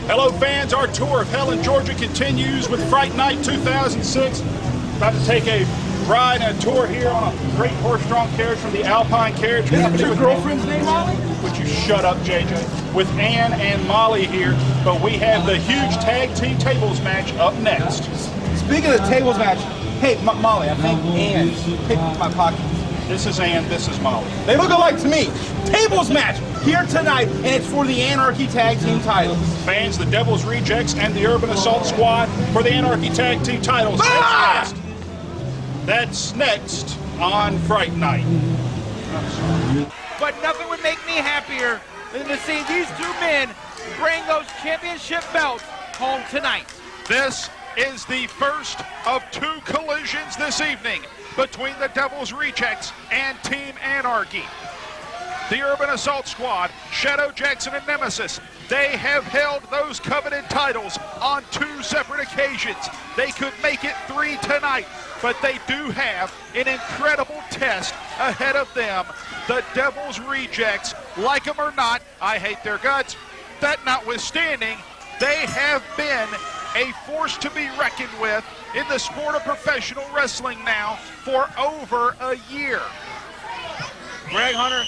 Hello fans, our tour of hell in Georgia continues with Fright Night 2006. About to take a ride and a tour here on a great horse-drawn carriage from the Alpine Carriage Company. Is your girlfriend's name Molly? Would you shut up, JJ? With Ann and Molly here, but we have the huge tag team tables match up next. Speaking of the tables match, hey, Molly, I think Ann picked my pocket. This is Ann, this is Molly. They look alike to me. Tables match here tonight, and it's for the Anarchy Tag Team titles. Fans, the Devil's Rejects and the Urban Assault Squad for the Anarchy Tag Team titles. Ah! That's next on Fright Night. But nothing would make me happier than to see these two men bring those championship belts home tonight. This is the first of two collisions this evening between the Devil's Rejects and Team Anarchy. The Urban Assault Squad, Shadow Jackson and Nemesis, they have held those coveted titles on two separate occasions. They could make it three tonight, but they do have an incredible test ahead of them. The Devil's Rejects, like them or not, I hate their guts. That notwithstanding, they have been a force to be reckoned with in the sport of professional wrestling now for over a year. Greg Hunter,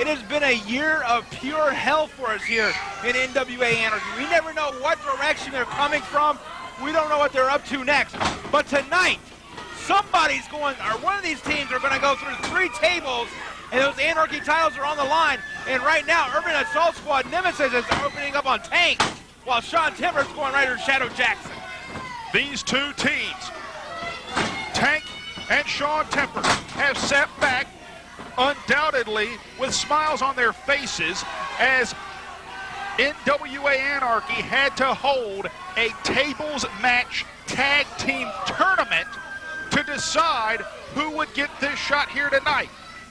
it has been a year of pure hell for us here in NWA Anarchy. We never know what direction they're coming from. We don't know what they're up to next. But tonight, somebody's going, or one of these teams are going to go through three tables, and those Anarchy titles are on the line. And right now, Urban Assault Squad Nemesis is opening up on Tank, while Shawn Timber's going right to Shadow Jackson. These two teams, Tank and Shawn Temper, have sat back undoubtedly with smiles on their faces as NWA Anarchy had to hold a tables match tag team tournament to decide who would get this shot here tonight.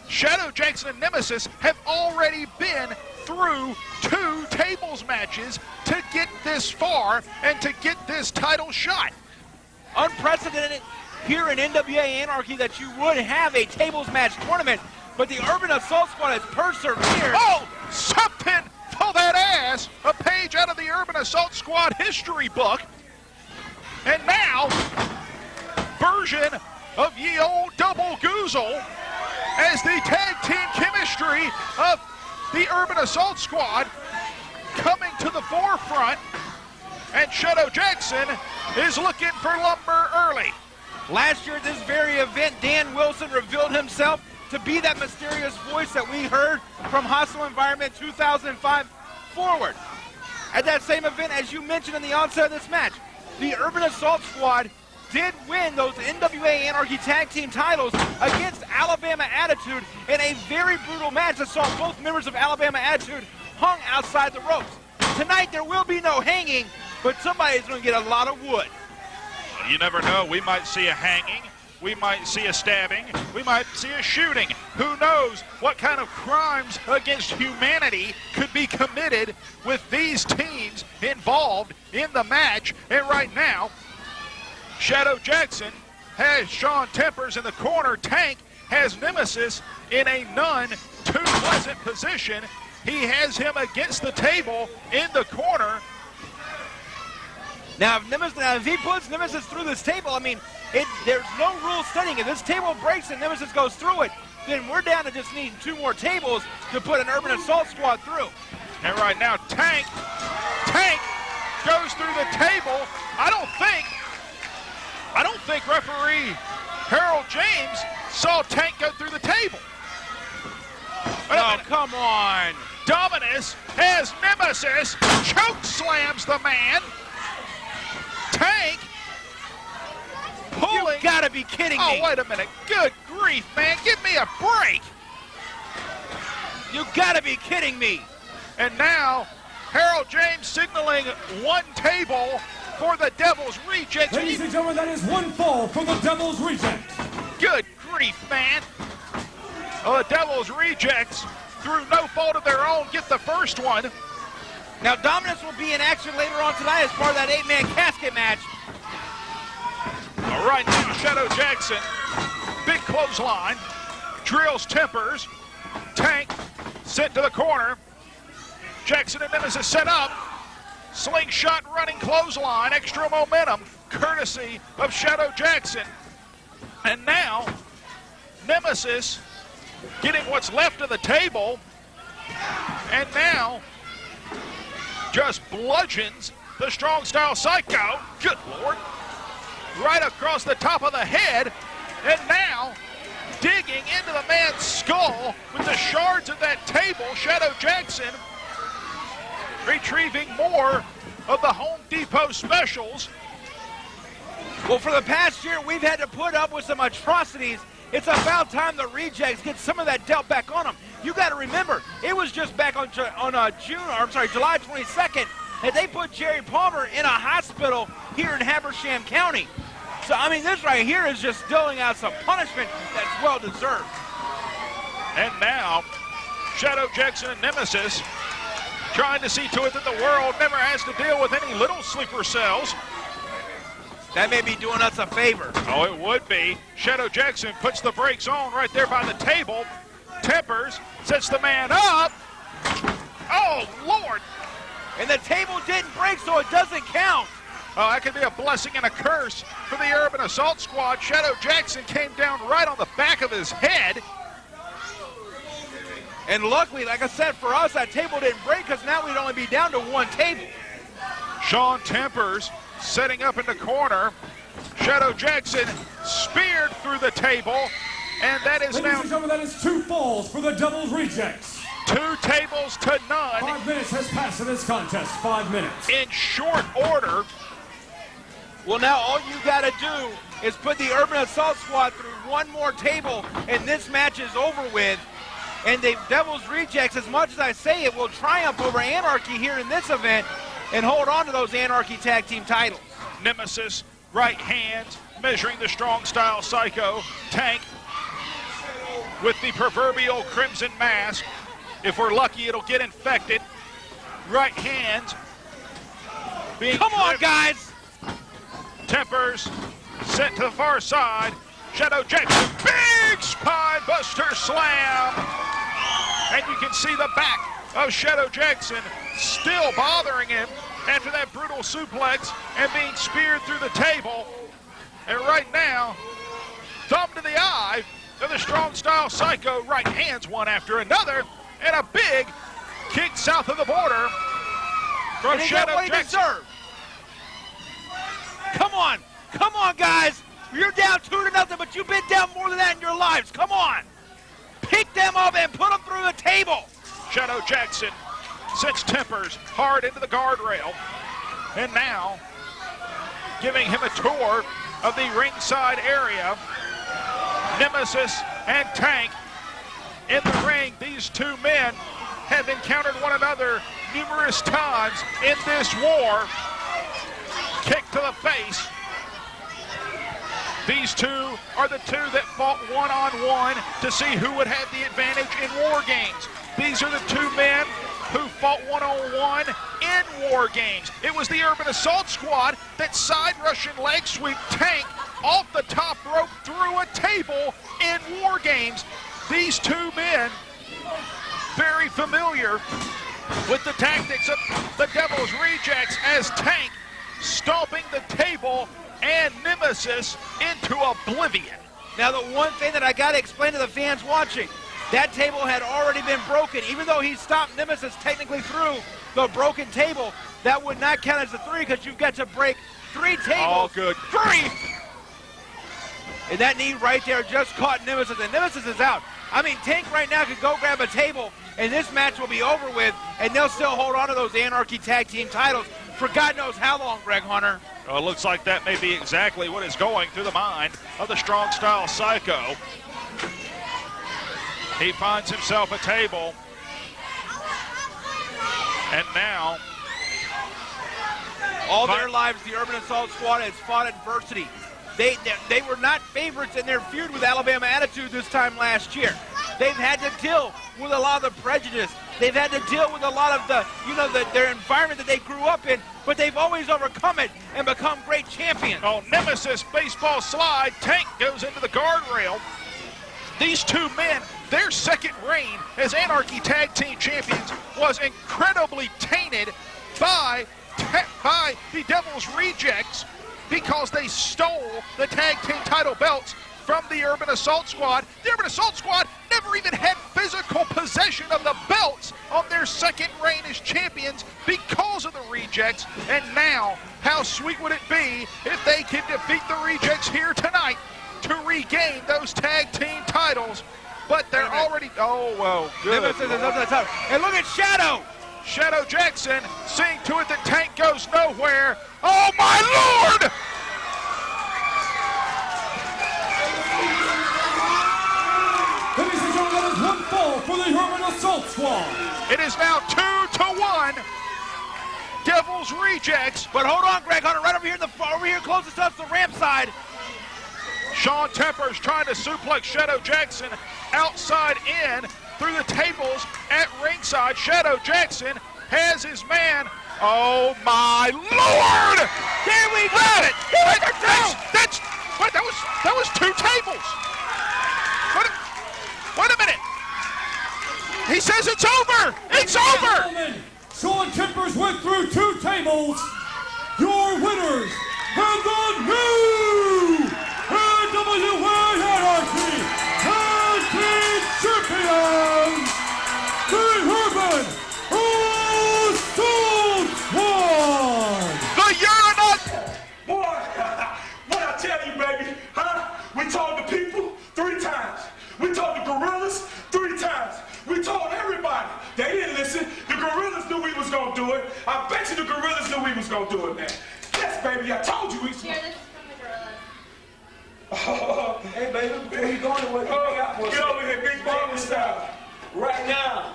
Shadow Jackson and Nemesis have already been through two tables matches to get this far and to get this title shot. Unprecedented here in NWA Anarchy that you would have a tables match tournament, but the Urban Assault Squad has persevered. Oh, something for that ass. A page out of the Urban Assault Squad history book. And now, version of ye old double goozle as the tag team chemistry of the Urban Assault Squad coming to the forefront, and Shadow Jackson is looking for lumber early. Last year at this very event, Dan Wilson revealed himself to be that mysterious voice that we heard from Hostile Environment 2005 forward. At that same event, as you mentioned in the onset of this match, the Urban Assault Squad did win those NWA Anarchy Tag Team titles against Alabama Attitude in a very brutal match that saw both members of Alabama Attitude hung outside the ropes. Tonight there will be no hanging, but somebody's going to get a lot of wood. You never know. We might see a hanging. We might see a stabbing. We might see a shooting. Who knows what kind of crimes against humanity could be committed with these teams involved in the match. And right now, Shadow Jackson has Shawn Tempers in the corner. Tank has Nemesis in a none too pleasant position. He has him against the table in the corner. Now, if he puts Nemesis through this table, I mean, there's no rule studying. If this table breaks and Nemesis goes through it, then we're down to just needing two more tables to put an Urban Assault Squad through. And right now, Tank goes through the table. I don't think referee Harold James saw Tank go through the table. Oh, come on. Dominus has Nemesis, choke slams the man. Tank pulling. You gotta be kidding me. Oh, wait a minute. Good grief, man. Give me a break. You gotta be kidding me. And now, Harold James signaling one table for the Devil's Rejects. Ladies and gentlemen, that is one fall for the Devil's Rejects. Good grief, man. Well, the Devil's Rejects, through no fault of their own, get the first one. Now, Dominus will be in action later on tonight as part of that 8-man casket match. All right, now Shadow Jackson, big clothesline, drills Tempers. Tank sent to the corner. Jackson and Nemesis set up. slingshot running clothesline, extra momentum, courtesy of Shadow Jackson. And now, Nemesis getting what's left of the table, and now just bludgeons the Strong Style Psycho, good Lord, right across the top of the head, and now digging into the man's skull with the shards of that table, Shadow Jackson retrieving more of the Home Depot specials. Well, for the past year, we've had to put up with some atrocities. It's about time the Rejects get some of that dealt back on them. You got to remember, it was just back on July 22nd that they put Jerry Palmer in a hospital here in Habersham County. So, I mean, this right here is just dealing out some punishment that's well deserved. And now, Shadow Jackson and Nemesis trying to see to it that the world never has to deal with any little sleeper cells. That may be doing us a favor. Oh, it would be. Shadow Jackson puts the brakes on right there by the table. Tempers, sets the man up. Oh, Lord. And the table didn't break, so it doesn't count. Oh, that could be a blessing and a curse for the Urban Assault Squad. Shadow Jackson came down right on the back of his head. And luckily, like I said, for us, that table didn't break because now we'd only be down to one table. Shawn Tempers setting up in the corner. Shadow Jackson speared through the table, and that is Ladies now and gentlemen, that is 2 falls for the Devil's Rejects. 2 tables to none. 5 minutes has passed in this contest. 5 minutes. In short order. Well, now all you got to do is put the Urban Assault Squad through one more table, and this match is over with. And the Devil's Rejects, as much as I say it, will triumph over Anarchy here in this event and hold on to those Anarchy Tag Team titles. Nemesis, right hand, measuring the Strong Style Psycho. Tank with the proverbial crimson mask. If we're lucky, it'll get infected. Right hand being Come on, guys! Tempers sent to the far side. Shadow Jackson, big spine buster slam. And you can see the back of Shadow Jackson still bothering him after that brutal suplex and being speared through the table. And right now, thumb to the eye of the Strong Style Psycho. Right hands one after another, and a big kick south of the border from Shadow Jackson. Come on, guys. You're down 2-0, but you've been down more than that in your lives. Come on. Pick them up and put them through the table. Shadow Jackson sends Tempers hard into the guardrail. And now, giving him a tour of the ringside area. Nemesis and Tank in the ring. These two men have encountered one another numerous times in this war. Kick to the face. These two are the two that fought one-on-one to see who would have the advantage in war games. These are the two men who fought one-on-one in war games. It was the Urban Assault Squad that side rush and leg sweep Tank off the top rope through a table in war games. These two men, very familiar with the tactics of the Devil's Rejects, as Tank stomping the table and Nemesis into oblivion. Now, the one thing that I got to explain to the fans watching, that table had already been broken. Even though he stopped Nemesis technically through the broken table, that would not count as a 3 because you've got to break 3 tables. All good. 3! And that knee right there just caught Nemesis, and Nemesis is out. I mean, Tank right now could go grab a table, and this match will be over with, and they'll still hold on to those Anarchy Tag Team titles for God knows how long, Greg Hunter. Well, it looks like that may be exactly what is going through the mind of the Strong Style Psycho. He finds himself a table. And now, all their lives, the Urban Assault Squad has fought adversity. They were not favorites in their feud with Alabama Attitude this time last year. They've had to deal with a lot of the prejudice. They've had to deal with a lot of their environment that they grew up in, but they've always overcome it and become great champions. Oh, Nemesis baseball slide. Tank goes into the guardrail. These two men, their second reign as Anarchy Tag Team Champions was incredibly tainted by by the Devil's Rejects because they stole the tag team title belts from the Urban Assault Squad. The Urban Assault Squad never even had physical possession of the belts on their second reign as champions because of the Rejects. And now, how sweet would it be if they could defeat the Rejects here tonight to regain those tag team titles? But they're already, oh, well, good. And look at Shadow. Shadow Jackson seeing to it that Tank goes nowhere. Oh, my Lord! Ladies and gentlemen, that is one fall for the Urban Assault Squad. It is now 2-1. Devil's Rejects. But hold on, Greg Hunter, right over here closest to us, the ramp side. Shawn Tempers trying to suplex Shadow Jackson outside in through the tables at ringside. Shadow Jackson has his man. Oh my Lord! There we go! That was two tables. Wait a minute. He says it's over. It's over. Shawn Tempers went through two tables. Your winners and the new NWA Anarchy Tag Team Champions, the Urban Assault Squad. The Uranus. Boy, what I tell you, baby, huh? We told the people 3 times. We told the gorillas 3 times. We told everybody. They didn't listen. The gorillas knew we was gonna do it. I bet you the gorillas knew we was gonna do it, man. Yes, baby, I told you we was Here, this is from the gorillas. Hey, baby, before you going away, get over here, big baby style. Right now,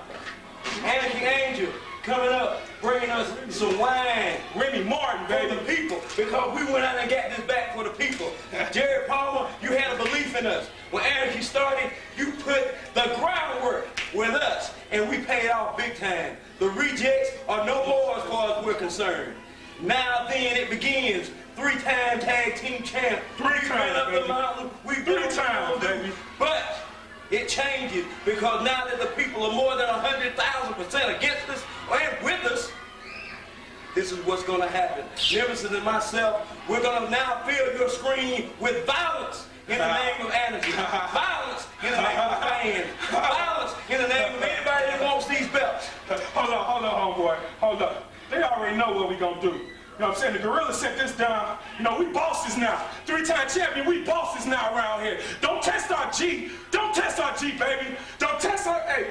Anarchy Angel coming up, bringing us some wine. Remy Martin, For baby. the people, because we went out and got this back for the people. Jerry Palmer, you had a belief in us. When Anarchy started, you put the groundwork with us, and we paid off big time. The Rejects are no more as far as we're concerned. Now then it begins. 3-time tag team champ. 3 times, up baby. the mountain. We 3 times, baby. But it changes because now that the people are more than 100,000% against us and with us, this is what's going to happen. Nemesis and myself, we're going to now fill your screen with violence in the name of anarchy. Violence in the name of the fans. Violence in the name of anybody that wants these belts. Hold on, homeboy. Hold up. They already know what we gonna do. You know what I'm saying? The gorillas set this down. You know, we bosses now. 3-time champion, we bosses now around here. Don't test our G. Don't test our G, baby. Don't test our, hey,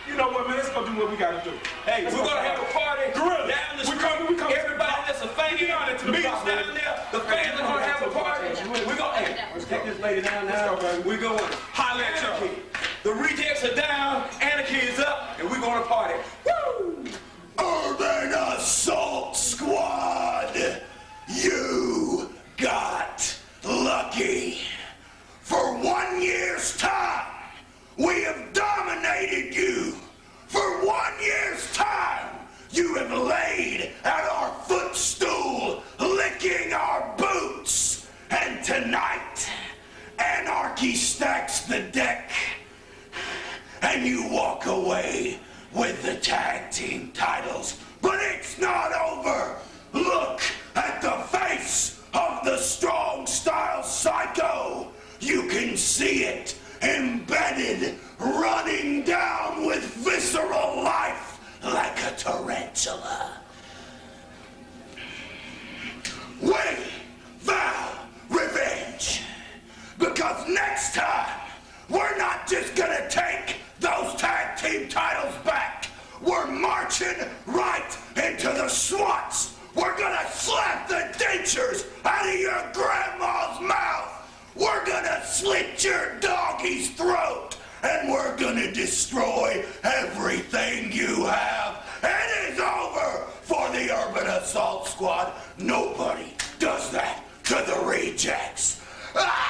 you know what, man? Let's go do what we gotta do. Hey, we're gonna have a party Gorillas. down the We street. come Everybody that's a fan, We on it to the meet us block, down baby. there. The fans are gonna have a party. We're gonna, hey, let's take this lady down now. Let's go, baby. We're going. Holla at y'all. Anarchy. The Rejects are down, Anarchy is up, and we're gonna party. Woo! Urban Assault Squad, you got lucky. For 1 year's time, we have dominated you. For 1 year's time, you have laid at our footstool, licking our boots. And tonight, Anarchy stacks the deck, and you walk away with the tag team titles. But it's not over. Look at the face of the strong style psycho. You can see it embedded, running down with visceral life like a tarantula. We vow revenge, because next time we're not just gonna take those tag team titles back. We're marching right into the swats. We're gonna slap the dentures out of your grandma's mouth. We're gonna slit your doggy's throat. And we're gonna destroy everything you have. It is over for the Urban Assault Squad. Nobody does that to the Rejects. Ah!